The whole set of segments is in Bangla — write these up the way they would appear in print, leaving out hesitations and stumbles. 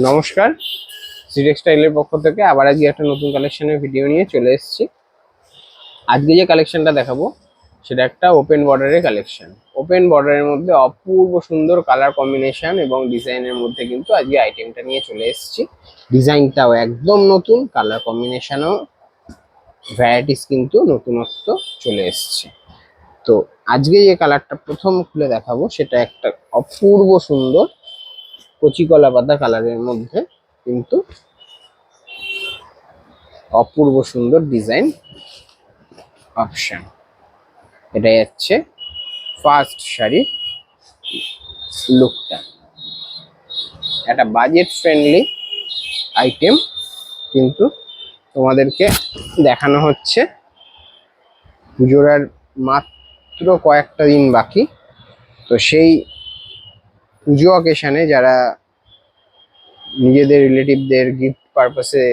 নমস্কার, শ্রী টেক্সটাইলের পক্ষ থেকে আবার আজকে একটা নতুন কালেকশনের ভিডিও নিয়ে চলে এসেছি। আজকে যে কালেকশনটা দেখাবো সেটা একটা ওপেন বর্ডারের কালেকশন। ওপেন বর্ডারের মধ্যে অপূর্ব সুন্দর কালার কম্বিনেশন এবং ডিজাইনের মধ্যে কিন্তু আজকে আইটেমটা নিয়ে চলে এসেছি। ডিজাইনটাও একদম নতুন, কালার কম্বিনেশনও ভ্যারাইটিস কিন্তু নতুনত্ব চলে এসেছে। তো আজকে যে কালারটা প্রথম খুলে দেখাবো সেটা একটা অপূর্ব সুন্দর কচি কলা পাতা কালারের মধ্যে কিন্তু অপূর্ব সুন্দর ডিজাইন অপশন। এটা হচ্ছে ফার্স্ট শাড়ির লুকটা। একটা বাজেট ফ্রেন্ডলি আইটেম কিন্তু তোমাদেরকে দেখানো হচ্ছে। পুজোর আর মাত্র কয়েকটা দিন বাকি, তো সেই পুজো অকেশনে যারা নিজেদের রিলেটিভদের গিফট পারপাসে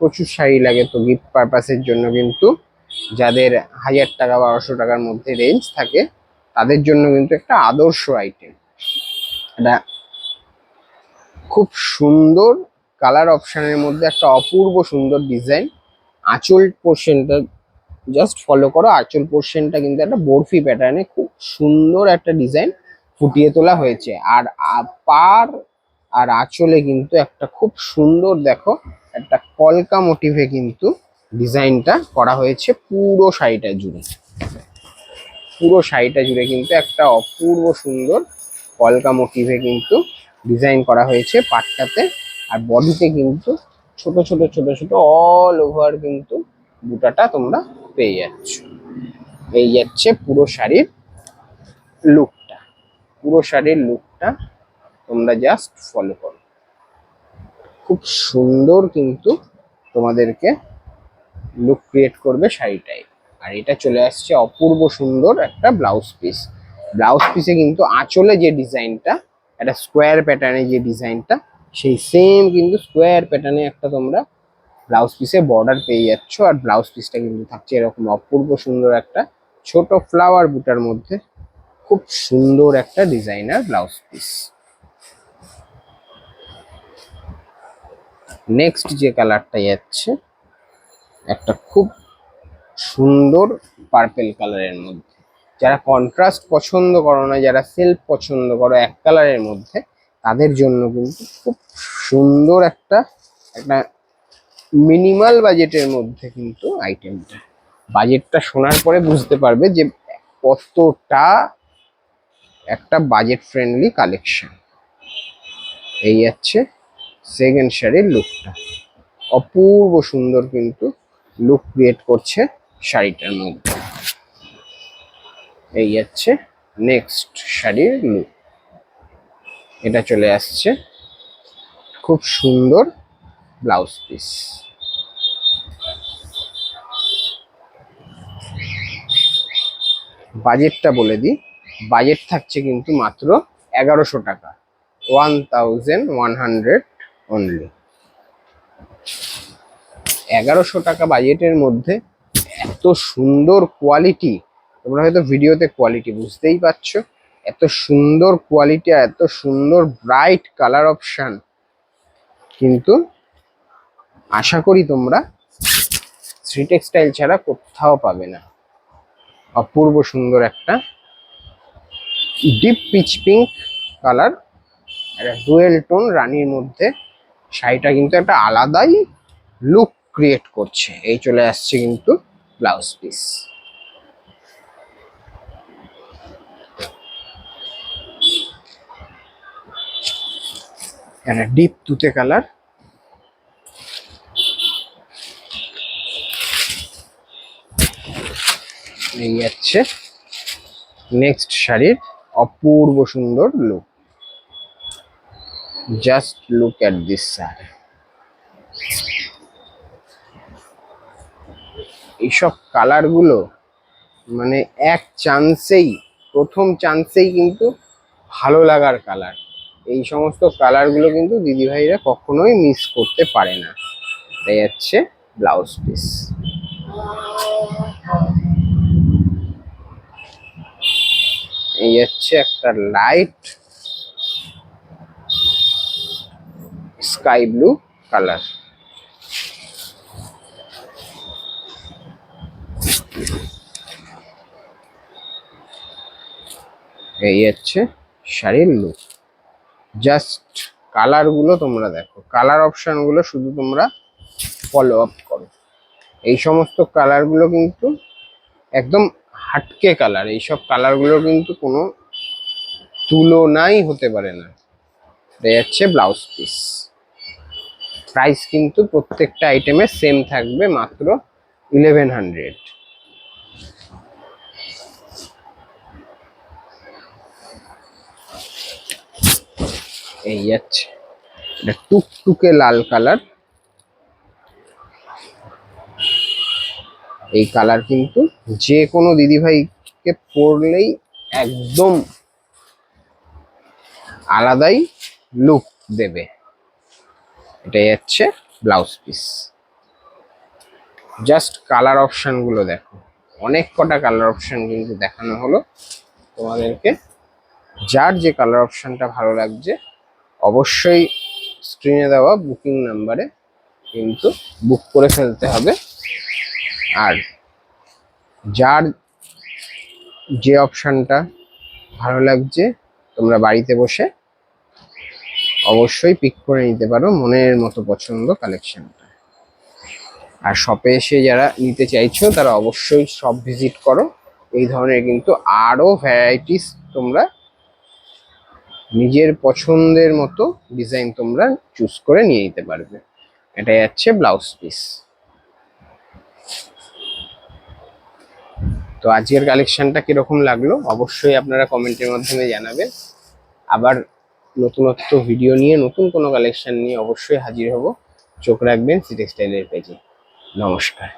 প্রচুর শাড়ি লাগে, তো গিফট পারপাসের জন্য কিন্তু যাদের 1000 টাকা 1200 টাকার মধ্যে রেঞ্জ থাকে তাদের জন্য কিন্তু একটা আদর্শ আইটেম। এটা খুব সুন্দর কালার অপশনের মধ্যে একটা অপূর্ব সুন্দর ডিজাইন। আঁচল পোর্শনটা জাস্ট ফলো করো, আঁচল পোর্শনটা কিন্তু একটা বরফি প্যাটার্নে খুব সুন্দর একটা ডিজাইন ফুটিয়ে তোলা হয়েছে। আর পার আর আঁচলে কিন্তু একটা খুব সুন্দর দেখো একটা কলকা মোটিভে কিন্তু ডিজাইনটা করা হয়েছে পুরো শাড়িটা জুড়ে। পুরো শাড়িটা জুড়ে কিন্তু একটা অপূর্ব সুন্দর কলকা মোটিভে কিন্তু ডিজাইন করা হয়েছে পাটটাতে। আর বডিতে কিন্তু ছোট ছোট ছোট ছোট অল ওভার কিন্তু বুটাটা তোমরা পেয়ে যাচ্ছ। এই যাচ্ছে পুরো শাড়ির লুকটা। পুরো শাড়ির লুকটা তোমরা জাস্ট ফলো করো, খুব সুন্দর কিন্তু তোমাদেরকে লুক ক্রিয়েট করবে শাড়িটাই। আর এটা চলে আসছে অপূর্ব সুন্দর একটা ব্লাউজ পিস। ব্লাউজ পিসে কিন্তু আঁচলে যে ডিজাইনটা একটা স্কোয়ার প্যাটার্নে যে ডিজাইনটা, সেই সেম কিন্তু স্কোয়ার প্যাটার্নে একটা তোমরা ব্লাউজ পিসে বর্ডার পেয়ে যাচ্ছ। আর ব্লাউজ পিসটা কিন্তু থাকছে এরকম অপূর্ব সুন্দর একটা ছোট ফ্লাওয়ার বুটার মধ্যে, খুব সুন্দর একটা ডিজাইনার ব্লাউজ পিস। নেক্সট যে কালারটা যাচ্ছে একটা খুব সুন্দর পার্পেল কালারের মধ্যে। যারা কন্ট্রাস্ট পছন্দ করো না, যারা সেলফ পছন্দ করো এক কালারের মধ্যে, তাদের জন্য কিন্তু খুব সুন্দর একটা একটা মিনিমাল বাজেটের মধ্যে কিন্তু আইটেমটা। বাজেটটা শোনার পরে বুঝতে পারবে যে কতটা একটা বাজেট ফ্রেন্ডলি কালেকশন। এই যাচ্ছে সেকেন্ড শাড়ির লুকটা, অপূর্ব সুন্দর কিন্তু লুক ক্রিয়েট করছে শাড়িটার মধ্যে। এই যাচ্ছে নেক্সট শাড়ির লুক। এটা চলে আসছে খুব সুন্দর ব্লাউজ পিস। বাজেটটা বলে দিই, বাজেট থাকছে কিন্তু মাত্র 1100 টাকা, 1100 অনলি। 1100 টাকা বাজেটের মধ্যে এত সুন্দর কোয়ালিটি, তোমরা হয়তো ভিডিওতে কোয়ালিটি বুঝতেই পারছো, এত সুন্দর কোয়ালিটি আর এত সুন্দর ব্রাইট কালার অপশন কিন্তু আশা করি তোমরা শ্রী টেক্সটাইল ছাড়া কোথাও পাবে না। অপূর্ব সুন্দর একটা ডিপ পিচ পিঙ্ক কালার, একটা ডুয়েল টোন রানীর মধ্যে শাড়িটা কিন্তু একটা আলাদাই লুক ক্রিয়েট করছে। এই চলে আসছে কিন্তু ব্লাউজ পিস। একটা ডিপ তুতে কালার, এই যাচ্ছে নেক্সট শাড়ির অপূর্ব সুন্দর look. Just look at this sari. এইসব কালার গুলো মানে এক চান্সেই, প্রথম চান্সেই কিন্তু ভালো লাগার কালার। এই সমস্ত কালার গুলো কিন্তু দিদিভাইরা কখনোই মিস করতে পারে না। এই হচ্ছে ব্লাউজ পিস। এই হচ্ছে একটা লাইট স্কাই ব্লু কালার। এই হচ্ছে শাড়ির লুক। জাস্ট কালার গুলো তোমরা দেখো, কালার অপশন গুলো শুধু তোমরা ফলো আপ করো। এই সমস্ত কালার গুলো কিন্তু একদম হাটকে কালার, এইসব কালার গুলো কিন্তু কোনো তুলনাই হতে পারে না। এই হচ্ছে ব্লাউজ পিস। প্রাইস কিন্তু প্রত্যেকটা আইটেমের সেম থাকবে, মাত্র 1100। এই যাচ্ছে এটা টুকটুকে লাল কালার। এই কালার কিন্তু যে কোনো দিদিভাইকে পরলেই একদম আলাদাই লুক দেবে। এটাই হচ্ছে blouse piece. Just colour option গুলো দেখো, অনেক কটা কালার অপশন কিন্তু দেখানো হলো তোমাদেরকে। যার যে কালার অপশনটা ভালো লাগছে অবশ্যই স্ক্রিনে দেওয়া বুকিং নাম্বারে কিন্তু বুক করে ফেলতে হবে। আর যার যে অপশনটা ভালো লাগছে তোমরা বাড়িতে বসে অবশ্যই পিক করে নিতে পারো মনের মতো পছন্দ কালেকশনটা। আর শপে এসে যারা নিতে চাইছো তারা অবশ্যই শপ ভিজিট করো। এই ধরনের কিন্তু আরো ভ্যারাইটিস তোমরা নিজের পছন্দের মতো ডিজাইন তোমরা চুজ করে নিয়ে নিতে পারবে। এটাই হচ্ছে ব্লাউজ পিস। তো আজকের কালেকশনটা কিরকম লাগলো অবশ্যই আপনারা কমেন্টের মাধ্যমে জানাবেন। আবার নতুনত্ব ভিডিও নিয়ে নতুন কোনো কালেকশন নিয়ে অবশ্যই হাজির হব। চোখ রাখবেন সি টেক্সটাইলের পেজে। নমস্কার।